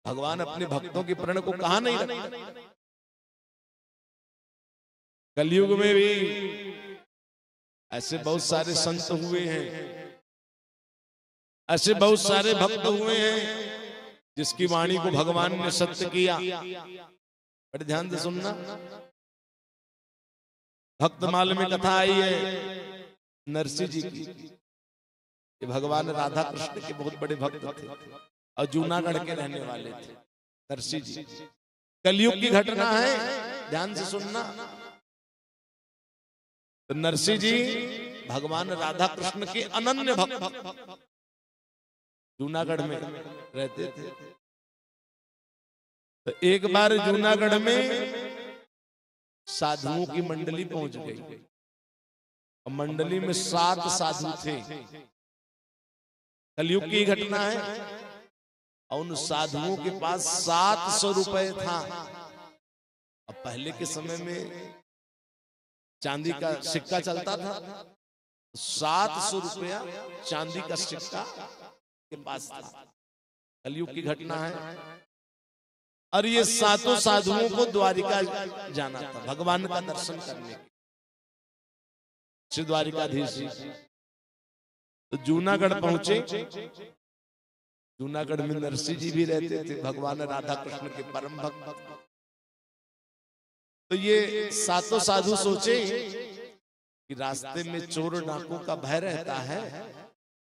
भगवान अपने भक्तों के प्रण को कहां नहीं रखते। कलयुग में भी ऐसे बहुत सारे संत हुए हैं, ऐसे बहुत सारे भक्त हुए हैं जिसकी वाणी को भगवान ने सत्य किया। बड़े ध्यान से सुनना, भक्तमाल में कथा आई है नरसिंह जी की। ये भगवान राधा कृष्ण के बहुत बड़े भक्त थे और जूनागढ़ के रहने वाले थे नरसिंह जी। कलयुग की घटना है, ध्यान से सुनना। तो नरसिंह जी भगवान राधा कृष्ण के अनन्य भक्त जूनागढ़ में रहते थे। तो एक बार जूनागढ़ में साधुओं की मंडली पहुंच गई और मंडली में 7 साधु थे। कलयुग की घटना है और उन साधुओं के पास 700 रुपए था। अब पहले के समय में चांदी का सिक्का चलता था, 700 रुपया चांदी का सिक्का के पास था। कलयुग की घटना है और ये 7 साधुओं को द्वारिका जाना था भगवान का दर्शन करने के। श्री द्वारिकाधीश जी तो जूनागढ़ पहुंचे। जूनागढ़ में नरसिंह जी भी रहते थे, भगवान राधा कृष्ण के परम भक्त। तो ये 7 साधु सोचे कि रास्ते में चोर डाकुओं का भय रहता है,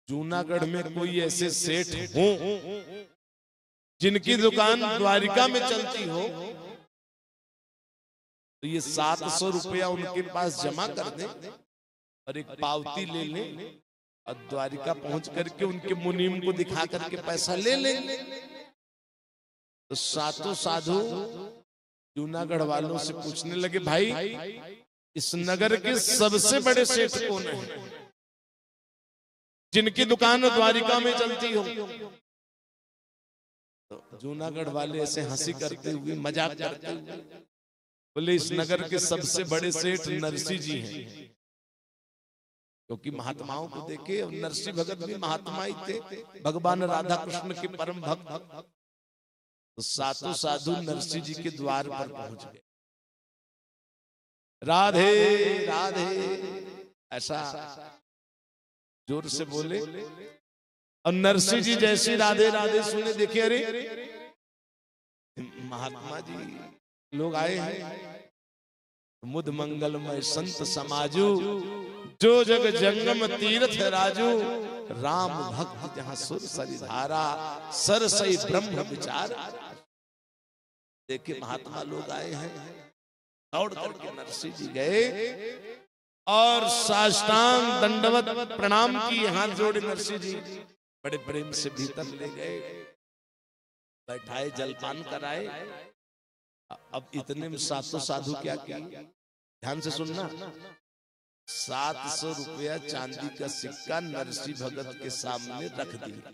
जूनागढ़ में कोई ऐसे सेठ हो जिनकी दुकान द्वारिका में चलती हो, तो ये 700 रुपया उनके पास जमा कर दे और एक पावती ले लें और द्वारिका पहुंच करके उनके मुनीम को दिखा करके पैसा ले लें। तो 7 साधु जूनागढ़ वालों से पूछने लगे, भाई इस नगर के सबसे बड़े सेठ कौन है जिनकी दुकान द्वारिका में चलती हो? तो जूनागढ़ वाले ऐसे हंसी करते हुए, मजाक करते हुए बोले, इस नगर के सबसे बड़े सेठ नरसिंह जी हैं। क्योंकि महात्माओं को देखे, नरसिंह भगत भी महात्मा ही थे, भगवान राधा कृष्ण के परम भक्त। तो 7 साधु नरसिंह जी के द्वार पर पहुंच गए। राधे राधे ऐसा जोर से बोले और नरसिंह जी जैसे राधे राधे सुने, देखे अरे महात्मा जी लोग आए हैं। मुद मंगलमय संत समाजू, जो जग जंगम तीर्थ राजू, राम भक्त जहां सुर सरिधारा, सरसई ब्रह्म विचार। देखिए महात्मा लोग आए हैं। दौड़ करके नरसिंह जी गए और साष्टांग दंडवत प्रणाम किए, हाथ जोड़े नरसिंह जी। बड़े प्रेम से भीतर ले गए, बैठाए, जलपान कराए। अब इतने में 7 साधु क्या किए, ध्यान से सुनना। 700 रुपया चांदी का सिक्का नरसिंह भगत के सामने रख दिया।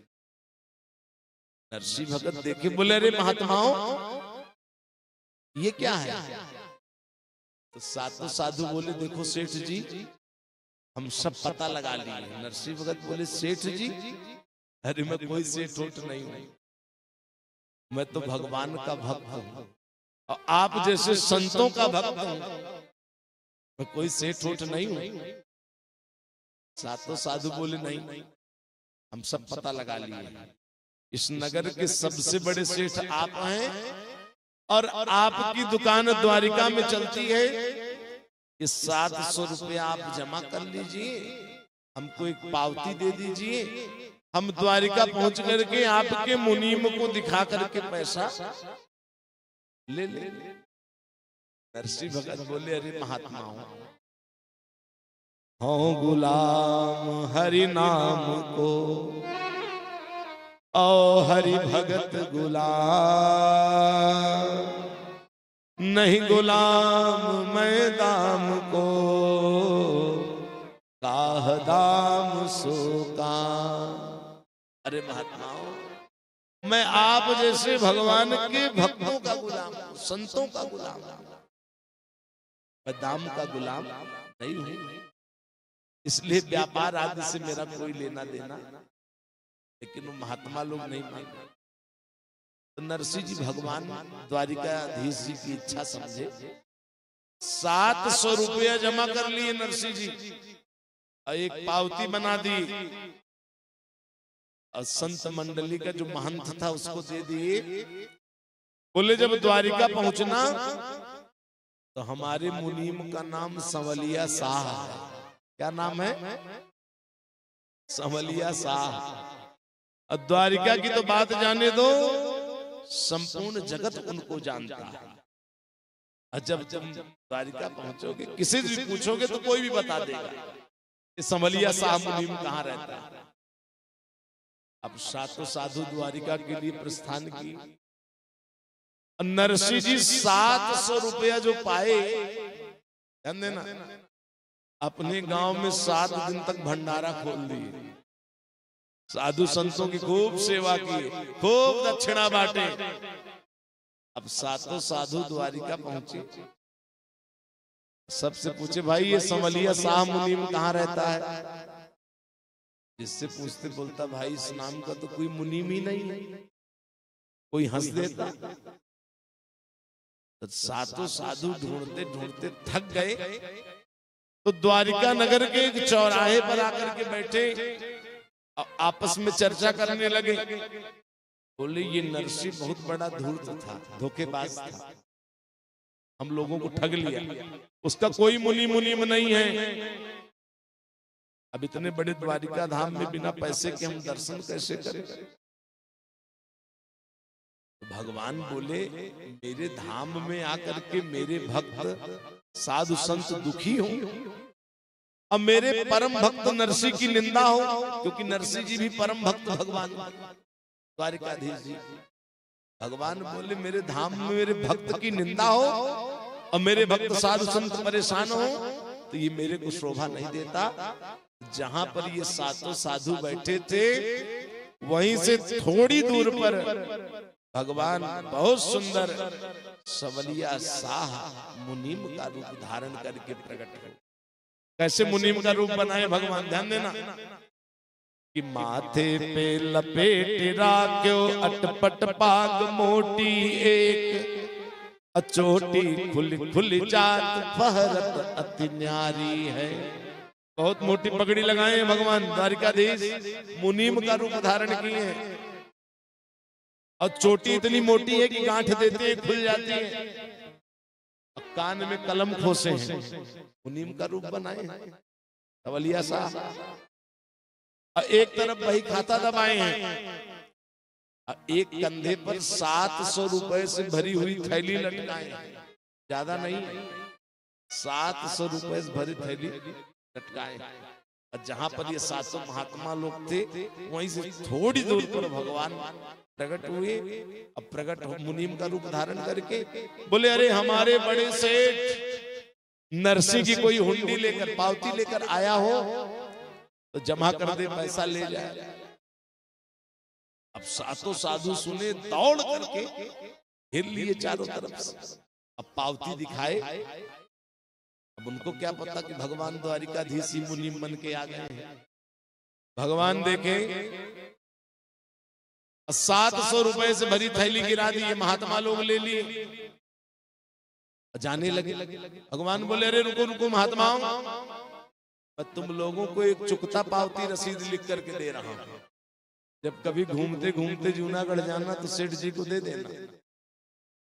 नरसिंह भगत देखे, बोले अरे महात्माओं ये क्या है? तो 7 साधु बोले, देखो सेठ जी हम सब पता लगा लिए। नरसिंह भगत बोले, सेठ जी अरे मैं कोई सेठ उठ नहीं हूं, मैं तो भगवान का भक्त हूं और आप जैसे संतों का भक्त हूं, मैं कोई सेठ उठ नहीं हूं। 7 साधु बोले, नहीं हम सब पता लगा लिए, इस नगर के सबसे बड़े सेठ आप हैं और आपकी दुकान द्वारिका में चलती है। ये 700 रुपया आप जमा कर लीजिए, हमको एक पावती दे दीजिए, हम द्वारिका पहुंच करके आपके मुनीम को दिखा करके पैसा ले ले। नरसिंह भगत बोले, अरे महात्मा हो गुलाम हरि नाम को, ओ हरि भगत गुलाम, नहीं गुलाम मैं दाम को, काह दाम सो काम। अरे महात्माओं मैं आप जैसे भगवान के भक्तों का गुलाम हूं, संतों का गुलाम हूं, मैं दाम का गुलाम नहीं हूं। इसलिए व्यापार आदि से मेरा कोई लेना देना, लेकिन वो महात्मा लोग नहीं मानते। तो नरसिंह जी भगवान द्वारिकाधीश जी की इच्छा समझे 700 रुपया जमा कर लिए नरसिंह जी और एक पावती बना दी और संत मंडली का जो महंत था उसको दे दिए। बोले जब द्वारिका पहुंचना तो हमारे मुनीम का नाम संवलिया शाह है। क्या नाम है? संवलिया शाह। और द्वारिका की तो बात जाने दो, संपूर्ण जगत उनको जानता है। और जब तुम द्वारिका पहुंचोगे किसी से भी पूछोगे तो कोई भी बता देगा कि संवलिया शाह मुनीम कहाँ रहता है। अब सातों साधु द्वारिका के लिए प्रस्थान की। नरसिंह जी 700 रुपया जो पाए, ध्यान देना, अपने गांव में 7 दिन तक भंडारा खोल दिए, साधु संतों की खूब सेवा की, खूब दक्षिणा बांटे। अब सातों साधु द्वारिका पहुंचे, सबसे पूछे भाई ये संवलिया शाह मुनीम कहाँ रहता है? जिससे पूछते बोलता भाई इस नाम का तो कोई मुनीम ही नहीं है। कोई हंस देता। तो सातों साधु ढूंढते ढूंढते थक गए तो द्वारिका नगर के एक चौराहे पर आकर के बैठे, आपस में चर्चा करने लगे। बोले ये नरसिंह बहुत बड़ा धूर्त था, धोखेबाज था, हम लोगों को ठग लिया, उसका कोई मुनीम नहीं है। अब इतने बड़े द्वारिका धाम में बिना पैसे के हम दर्शन कैसे करें? भगवान बोले मेरे धाम में आकर के मेरे भक्त साधु संत दुखी हो, अब मेरे परम भक्त नरसिंह की निंदा हो, क्योंकि नरसिंह जी भी परम भक्त भगवान द्वारिकाधीश जी। भगवान बोले मेरे धाम में मेरे भक्त की निंदा हो और मेरे भक्त साधु संत परेशान हो तो ये मेरे को शोभा नहीं देता। जहां पर ये सातों साधु बैठे थे वहीं से थोड़ी दूर पर भगवान बहुत सुंदर संवलिया शाह मुनीम का रूप धारण करके प्रकट हुए। कैसे मुनीम का रूप बनाए भगवान? ध्यान देना कि माथे पे लपेट राख्यो अटपट पाग मोटी एक, अचोटी खुली खुली जात फहरत अति न्यारी है। बहुत मोटी पगड़ी लगाए भगवान द्वारिकाधीश, मुनीम का रूप धारण किए हैं। और चोटी इतनी मोटी है कि गांठ देते हैं खुल जाती है। कान में कलम खोसे हैं, मुनीम का रूप बनाए हैं संवलिया शाह। एक तरफ वही खाता दबाए हैं, एक कंधे पर 700 रुपए से भरी हुई थैली लटकाए, ज्यादा नहीं 700 रुपए से भरी थैली लटकाए। और जहां पर ये सातों महात्मा लोग थे वहीं से थोड़ी दूर पर भगवान प्रकट हुए। अब प्रकट मुनीम का रूप धारण करके बोले अरे हमारे बड़े सेठ नरसिंह की कोई हुंडी लेकर पावती लेकर आया हो तो जमा कर दे, पैसा ले जाए। अब सातों साधु सुने, दौड़ करके हिल लिए चारों तरफ से। अब पावती दिखाए। अब उनको क्या पता कि भगवान द्वारिकाधीश मुनीम बन के आ गए हैं। भगवान देखे 700 रुपए से भरी थैली गिरा दी, ये महात्मा लोग ले लिए, जाने लगे। भगवान बोले अरे रुको रुको महात्माओं, मैं तुम लोगों को एक चुकता पावती रसीद लिख करके दे रहा हूं। जब कभी घूमते घूमते जूनागढ़ जाना तो सेठ जी को दे देना।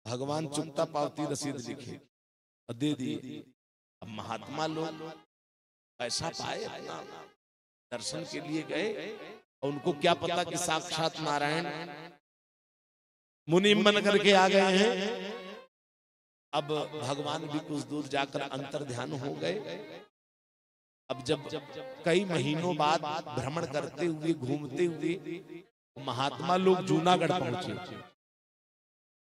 भगवान चुकता पावती रसीद लिखे और दे दिए। अब महात्मा लोग पैसा पाए, अपना दर्शन के लिए गए और उनको क्या पता कि साक्षात नारायण मुनीम बन करके आ गए हैं। अब भगवान भी कुछ दूर जाकर अंतर ध्यान हो गए। अब जब कई महीनों बाद भ्रमण करते हुए घूमते हुए महात्मा लोग जूनागढ़ पहुंचे।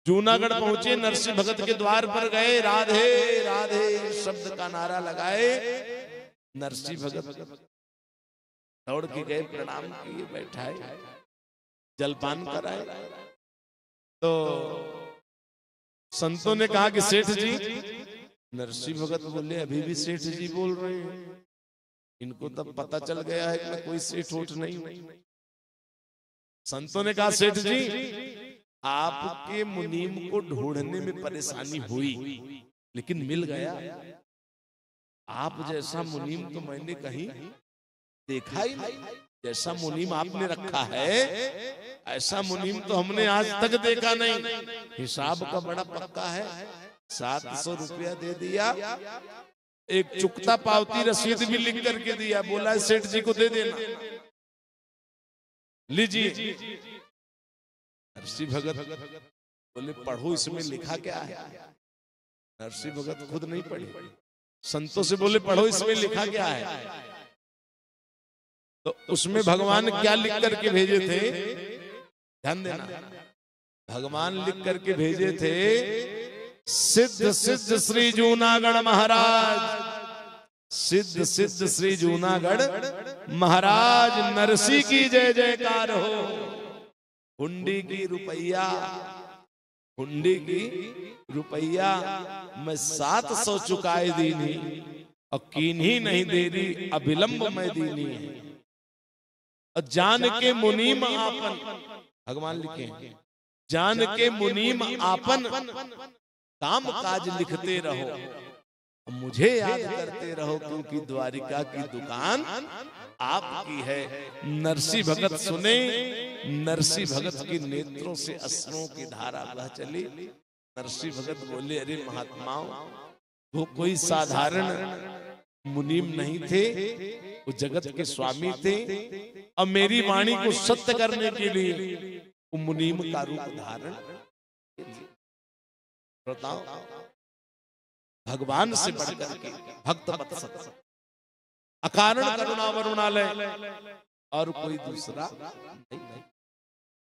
जूनागढ़ पहुंचे, नरसिंह भगत के द्वार पर गए, राधे राधे शब्द का नारा लगाए। नरसिंह भगत दौड़ के गए, प्रणाम किए, बैठाए, जलपान कराए। तो संतों ने कहा कि सेठ जी, नरसिंह भगत बोले अभी भी सेठ जी बोल रहे हैं, इनको तब पता चल गया है कि मैं कोई सेठ उठ नहीं हूं। संतों ने कहा सेठ जी आपके मुनीम को ढूंढने में परेशानी हुई, लेकिन मिल गया। आप जैसा मुनीम तो मैंने कहीं देखा ही नहीं। जैसा मुनीम आपने रखा है ऐसा मुनीम तो हमने आज तक देखा नहीं। हिसाब का बड़ा पक्का है। 700 रुपया दे दिया, एक चुकता पावती रसीद भी लिख करके दिया, बोला सेठ जी को दे देना, लीजिए। नरसिंह भगत बोले पढ़ो इसमें लिखा क्या है। नरसिंह भगत खुद नहीं पढ़े, संतों से बोले पढ़ो इसमें लिखा क्या है। तो उसमें भगवान क्या लिख करके भेजे थे, ध्यान देना। भगवान लिख करके भेजे थे, सिद्ध सिद्ध श्री जूनागढ़ महाराज, सिद्ध सिद्ध श्री जूनागढ़ महाराज नरसी की जय जयकार हो। हुंडी की रुपया, हुंडी की रुपया मैं 700 चुकाए दीनी, और कीन्ही नहीं दे रही अभिलंब मैं दीनी है। और जान के मुनीम आपन, भगवान लिखे जान के मुनीम आपन, काम काज लिखते रहो, मुझे याद करते रहो, क्योंकि द्वारिका की दुकान आपकी है। नरसिंह भगत सुने, नरसिंह भगत की नेत्रों से अश्रुओं की धारा बह चली। नरसिंह भगत बोले, अरे महात्माओं, वो कोई साधारण मुनीम नहीं थे, वो जगत के स्वामी थे, और मेरी वाणी को सत्य करने के लिए वो मुनीम का रूप धारण। बताओ, भगवान से बढ़कर के भक्त वत्सल, अकारण करुणा वरुणालय और कोई दूसरा नहीं।